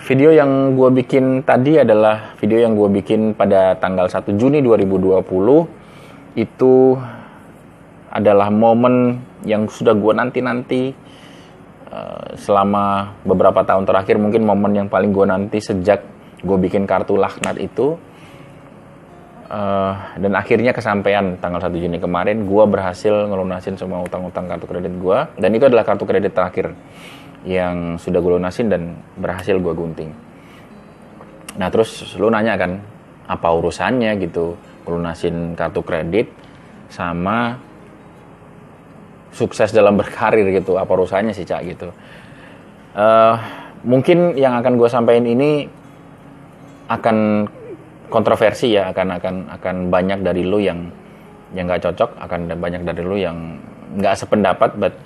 Video yang gue bikin tadi adalah video yang gue bikin pada tanggal 1 Juni 2020. Itu adalah momen yang sudah gue nanti-nanti selama beberapa tahun terakhir. Mungkin momen yang paling gue nanti sejak gue bikin kartu laknat itu. Dan akhirnya kesampaian tanggal 1 Juni kemarin. Gue berhasil ngelunasin semua utang-utang kartu kredit gue. Dan itu adalah kartu kredit terakhir yang sudah gue lunasin dan berhasil gue gunting. Nah terus lu nanya kan, apa urusannya gitu lunasin kartu kredit sama sukses dalam berkarir gitu, apa urusannya sih Cak gitu. Mungkin yang akan gue sampaikan ini akan kontroversi ya, akan banyak dari lu yang nggak cocok, akan banyak dari lu yang nggak sependapat, but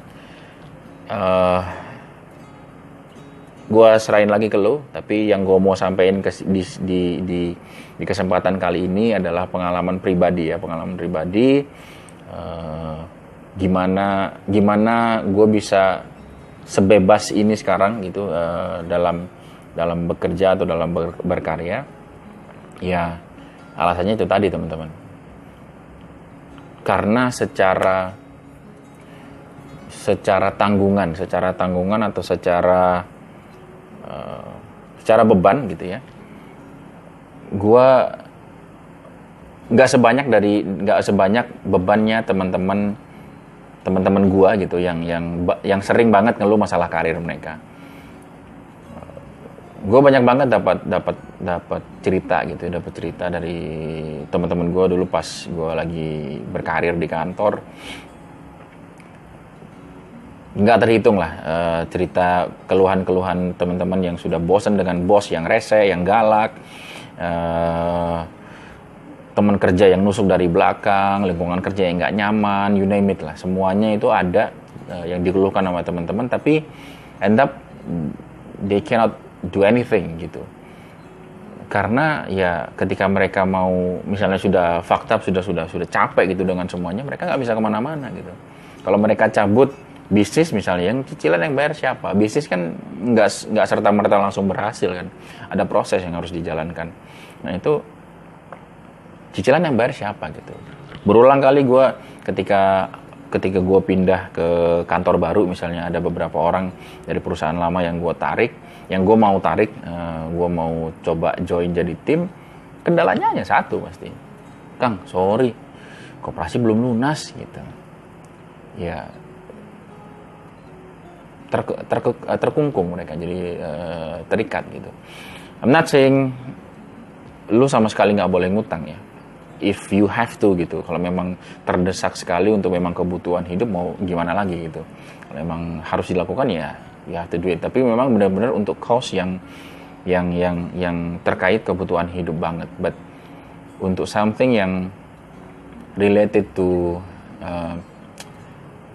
gue serahin lagi ke lo. Tapi yang gue mau sampaikan di kesempatan kali ini adalah pengalaman pribadi ya, gimana gue bisa sebebas ini sekarang gitu dalam bekerja atau dalam berkarya. Ya alasannya itu tadi teman-teman, karena secara tanggungan atau secara beban gitu ya, gue nggak sebanyak bebannya teman-teman gue gitu yang sering banget ngeluh masalah karir mereka. Gue banyak banget dapat cerita dari teman-teman gue dulu pas gue lagi berkarir di kantor. Nggak terhitung lah cerita keluhan-keluhan teman-teman yang sudah bosan dengan bos yang rese, yang galak, teman kerja yang nusuk dari belakang, lingkungan kerja yang nggak nyaman, you name it lah, semuanya itu ada yang dikeluhkan sama teman-teman. Tapi end up they cannot do anything gitu, karena ya ketika mereka mau misalnya sudah fucked up, sudah capek gitu dengan semuanya, mereka nggak bisa kemana-mana gitu. Kalau mereka cabut bisnis misalnya, yang cicilan yang bayar siapa? Bisnis kan nggak serta-merta langsung berhasil kan. Ada proses yang harus dijalankan. Nah itu cicilan yang bayar siapa gitu. Berulang kali gue ketika gue pindah ke kantor baru misalnya, ada beberapa orang dari perusahaan lama yang gue mau tarik, gue mau coba join jadi tim. Kendalanya hanya satu pasti. Kang, sorry, koperasi belum lunas gitu. Ya terkungkung mereka, jadi terikat gitu. I'm not saying lu sama sekali nggak boleh ngutang ya, if you have to gitu. Kalau memang terdesak sekali untuk memang kebutuhan hidup, mau gimana lagi gitu. Kalau memang harus dilakukan ya you have to do it. Tapi memang benar-benar untuk cause yang terkait kebutuhan hidup banget. But untuk something yang related to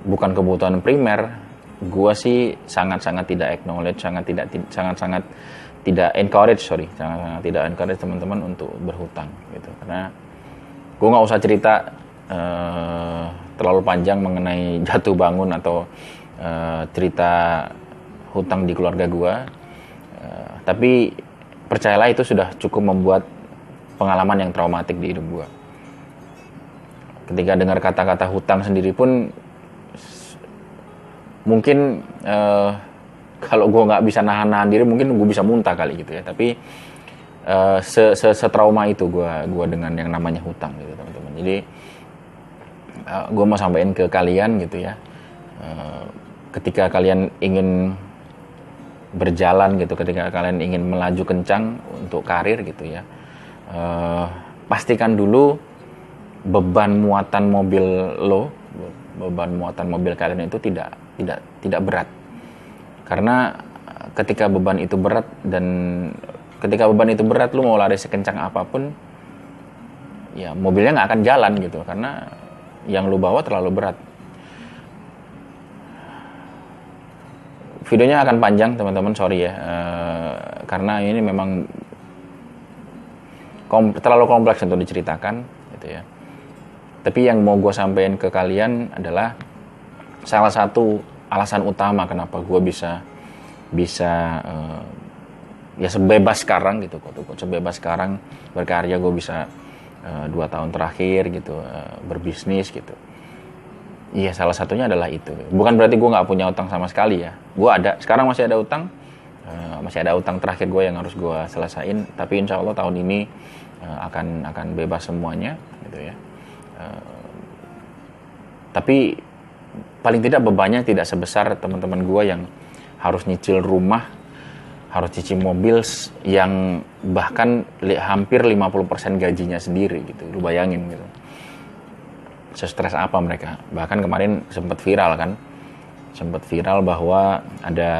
bukan kebutuhan primer, gue sih sangat-sangat tidak acknowledge, sangat-sangat tidak encourage teman-teman untuk berhutang gitu. Karena gue nggak usah cerita terlalu panjang mengenai jatuh bangun atau cerita hutang di keluarga gue, tapi percayalah itu sudah cukup membuat pengalaman yang traumatik di hidup gue. Ketika dengar kata-kata hutang sendiri pun mungkin kalau gue nggak bisa nahan diri, mungkin gue bisa muntah kali gitu ya. Tapi setrauma itu gue dengan yang namanya hutang gitu teman-teman. Jadi gue mau sampaikan ke kalian gitu ya, ketika kalian ingin berjalan gitu, ketika kalian ingin melaju kencang untuk karir gitu ya, pastikan dulu beban muatan mobil kalian itu tidak berat. Karena ketika beban itu berat lu mau lari sekencang apapun ya mobilnya nggak akan jalan gitu, karena yang lu bawa terlalu berat. Videonya akan panjang teman-teman, sorry ya, karena ini memang terlalu kompleks untuk diceritakan gitu ya. Tapi yang mau gue sampaikan ke kalian adalah salah satu alasan utama kenapa gue bisa ya sebebas sekarang gitu, sebebas sekarang berkarya. Gue bisa 2 tahun terakhir gitu berbisnis gitu. Iya, salah satunya adalah itu. Bukan berarti gue nggak punya utang sama sekali ya. Gue ada, sekarang masih ada utang. Masih ada utang terakhir gue yang harus gue selesain. Tapi insya Allah tahun ini akan bebas semuanya gitu ya. Tapi paling tidak bebannya tidak sebesar teman-teman gue yang harus nyicil rumah, harus cicil mobil yang bahkan hampir 50% gajinya sendiri gitu. Lu bayangin gitu. Sestres apa mereka. Bahkan kemarin sempat viral kan. Sempat viral bahwa ada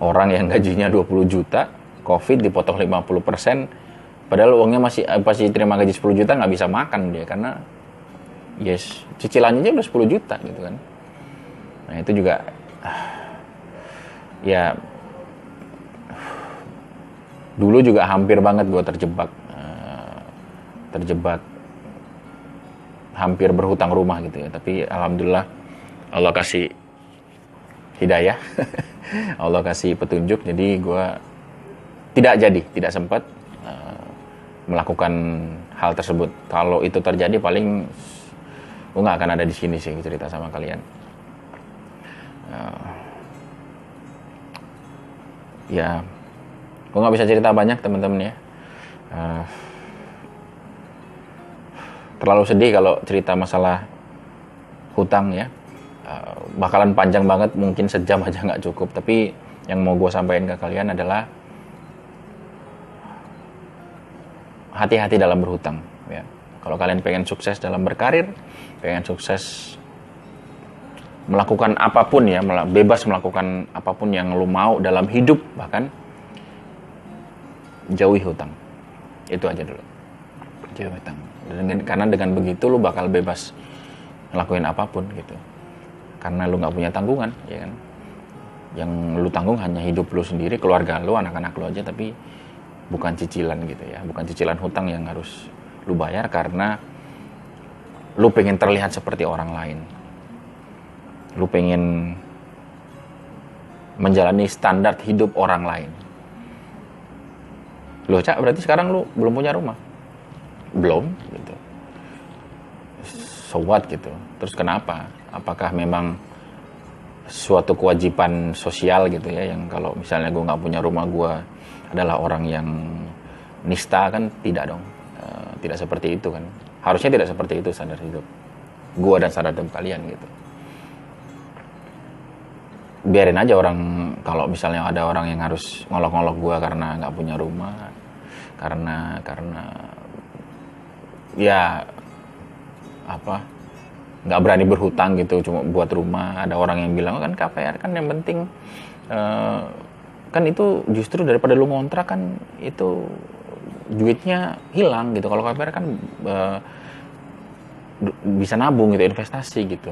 orang yang gajinya 20 juta, Covid dipotong 50%, padahal uangnya masih terima gaji 10 juta nggak bisa makan dia karena cicilannya aja udah 10 juta gitu kan. Nah itu juga ya dulu juga hampir banget gue terjebak hampir berhutang rumah gitu ya, tapi alhamdulillah Allah kasih hidayah Allah kasih petunjuk, jadi gue tidak sempat melakukan hal tersebut. Kalau itu terjadi paling gue nggak akan ada di sini sih cerita sama kalian. Ya, gue nggak bisa cerita banyak teman-teman ya. Terlalu sedih kalau cerita masalah hutang ya. Bakalan panjang banget, mungkin sejam aja nggak cukup. Tapi yang mau gue sampaikan ke kalian adalah hati-hati dalam berhutang ya. Kalau kalian pengen sukses dalam berkarir, pengen sukses melakukan apapun ya, bebas melakukan apapun yang lu mau dalam hidup, bahkan jauhi hutang. Itu aja dulu, jauhi hutang. Karena dengan begitu lu bakal bebas ngelakuin apapun gitu. Karena lu nggak punya tanggungan, ya kan? Yang lu tanggung hanya hidup lu sendiri, keluarga lu, anak-anak lu aja, tapi bukan cicilan gitu ya, bukan cicilan hutang yang harus lu bayar karena lu pengen terlihat seperti orang lain. Lu pengen menjalani standar hidup orang lain. Loh, Cak, berarti sekarang lu belum punya rumah? Belum, gitu. So what, gitu. Terus kenapa? Apakah memang suatu kewajiban sosial gitu ya, yang kalau misalnya gue nggak punya rumah, gue adalah orang yang nista? Kan tidak dong. Tidak seperti itu kan. Harusnya tidak seperti itu standar hidup gue dan standar hidup kalian gitu. Biarin aja orang, kalau misalnya ada orang yang harus ngolok-ngolok gue karena nggak punya rumah, karena ya apa, nggak berani berhutang gitu cuma buat rumah. Ada orang yang bilang kan KPR kan yang penting kan itu justru daripada lu ngontrak kan itu duitnya hilang gitu. Kalau KPR kan bisa nabung gitu, investasi gitu.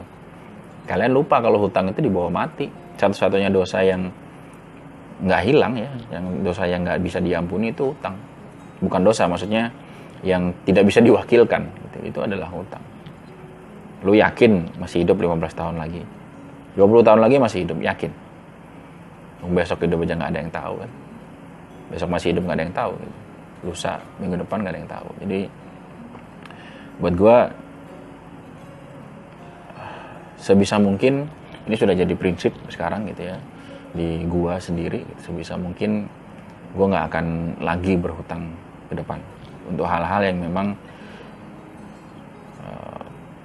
Kalian lupa kalau hutang itu dibawa mati. Satu-satunya dosa yang nggak hilang ya, yang dosa yang nggak bisa diampuni itu hutang. Bukan dosa, maksudnya yang tidak bisa diwakilkan gitu. Itu adalah hutang. Lu yakin masih hidup 15 tahun lagi, 20 tahun lagi masih hidup, yakin? Besok hidup aja nggak ada yang tahu kan. Besok masih hidup nggak ada yang tahu gitu. Lusa, minggu depan nggak ada yang tahu. Jadi buat gue sebisa mungkin, ini sudah jadi prinsip sekarang gitu ya di gue sendiri, sebisa mungkin gue nggak akan lagi berhutang ke depan untuk hal-hal yang memang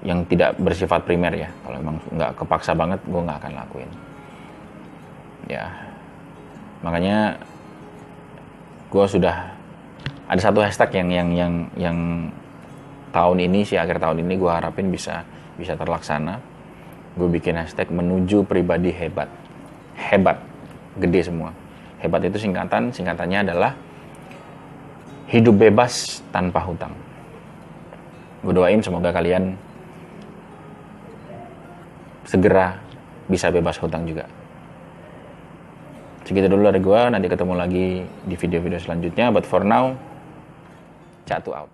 yang tidak bersifat primer ya. Kalau memang nggak kepaksa banget, gue nggak akan lakuin ya. Makanya gue sudah ada satu hashtag yang tahun ini sih, akhir tahun ini gue harapin bisa terlaksana. Gue bikin hashtag menuju pribadi hebat. Hebat, gede semua. Hebat itu singkatannya adalah hidup bebas tanpa hutang. Gue doain semoga kalian segera bisa bebas hutang juga. Segitu dulu dari gue, nanti ketemu lagi di video-video selanjutnya. But for now, Catu out.